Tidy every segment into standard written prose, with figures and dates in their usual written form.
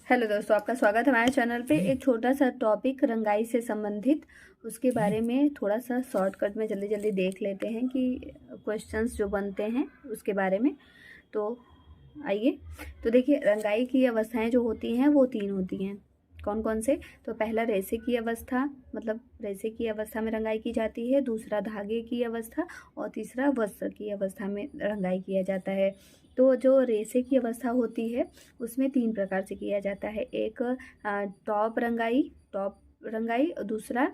Hello दोस्तों, आपका स्वागत है हमारे चैनल पे। एक छोटा सा टॉपिक रंगाई से संबंधित, उसके बारे में थोड़ा सा शॉर्टकट में जल्दी जल्दी देख लेते हैं कि क्वेश्चंस जो बनते हैं उसके बारे में। तो आइए। तो देखिए, रंगाई की अवस्थाएं जो होती हैं वो 3 होती हैं। कौन कौन से? तो पहला रेसे की अवस्था, मतलब रेसे की अवस्था में रंगाई की जाती है। दूसरा धागे की अवस्था, और तीसरा वस्त्र की अवस्था में रंगाई किया जाता है। तो जो रेसे की अवस्था होती है उसमें 3 प्रकार से किया जाता है। एक टॉप रंगाई, और दूसरा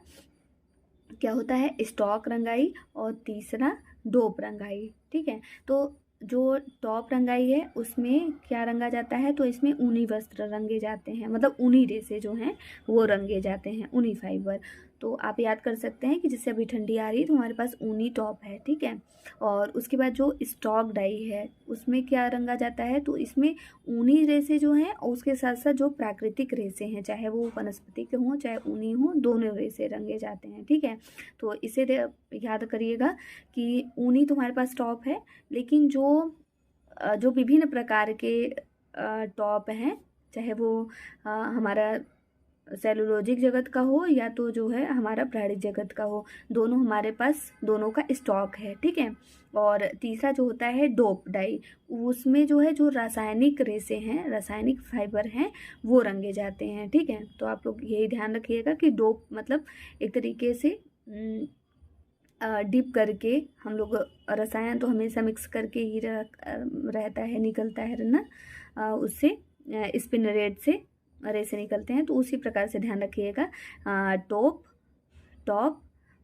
क्या होता है स्टॉक रंगाई, और तीसरा डोप रंगाई। ठीक है। तो जो टॉप रंगाई है उसमें क्या रंगा जाता है, तो इसमें ऊनी वस्त्र रंगे जाते हैं, मतलब ऊनी रेसे जो हैं वो रंगे जाते हैं, ऊनी फाइबर। तो आप याद कर सकते हैं कि जैसे अभी ठंडी आ रही है तो हमारे पास ऊनी टॉप है। ठीक है। और उसके बाद जो स्टॉक डाई है उसमें क्या रंगा जाता है, तो इसमें ऊनी रेसे जो हैं और उसके साथ साथ जो प्राकृतिक रेसे हैं, चाहे वो वनस्पति के हों चाहे ऊनी हों, दोनों रेसे रंगे जाते हैं। ठीक है। तो इसे याद करिएगा कि ऊनी तुम्हारे पास टॉप है, लेकिन जो विभिन्न प्रकार के टॉप हैं, चाहे वो हमारा सेलुलोजिक जगत का हो या तो जो है हमारा प्राणिक जगत का हो, दोनों हमारे पास दोनों का स्टॉक है। ठीक है। और तीसरा जो होता है डोप डाई, उसमें जो है जो रासायनिक रेसे हैं, रासायनिक फाइबर हैं, वो रंगे जाते हैं। ठीक है। तो आप लोग यही ध्यान रखिएगा कि डोप मतलब एक तरीके से डिप करके हम लोग, रसायन तो हमेशा मिक्स करके ही रहता है, निकलता है ना, उससे स्पिनरेट से रेसे निकलते हैं। तो उसी प्रकार से ध्यान रखिएगा, टॉप टॉप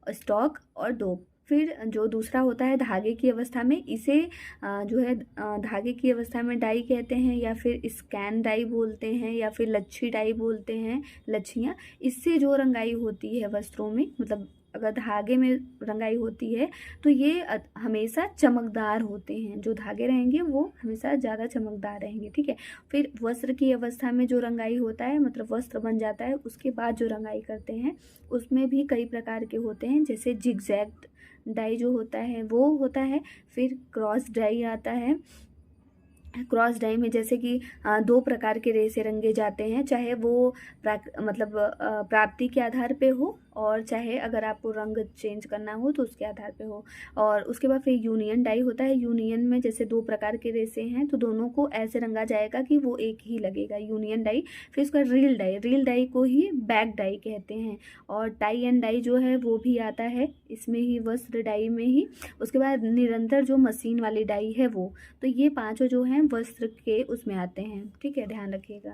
स्टॉक और डोप। फिर जो दूसरा होता है धागे की अवस्था में, इसे जो है धागे की अवस्था में डाई कहते हैं, या फिर स्कैन डाई बोलते हैं, या फिर लच्छी डाई बोलते हैं, लच्छियाँ। इससे जो रंगाई होती है वस्त्रों में, मतलब अगर धागे में रंगाई होती है तो ये हमेशा चमकदार होते हैं। जो धागे रहेंगे वो हमेशा ज़्यादा चमकदार रहेंगे। ठीक है। फिर वस्त्र की अवस्था में जो रंगाई होता है, मतलब वस्त्र बन जाता है उसके बाद जो रंगाई करते हैं, उसमें भी कई प्रकार के होते हैं। जैसे जिगजैग डाई जो होता है वो होता है। फिर क्रॉस डाई आता है। क्रॉस डाई में जैसे कि 2 प्रकार के रेसे रंगे जाते हैं, चाहे वो मतलब प्राप्ति के आधार पे हो, और चाहे अगर आपको रंग चेंज करना हो तो उसके आधार पे हो। और उसके बाद फिर यूनियन डाई होता है। यूनियन में जैसे 2 प्रकार के रेसे हैं तो दोनों को ऐसे रंगा जाएगा कि वो एक ही लगेगा, यूनियन डाई। फिर उसका रील डाई को ही बैक डाई कहते हैं। और टाई एंड डाई जो है वो भी आता है इसमें ही, वस्त्र डाई में ही। उसके बाद निरंतर जो मशीन वाली डाई है वो। तो ये 5 जो हैं वस्त्र के उसमें आते हैं। ठीक है, ध्यान रखिएगा।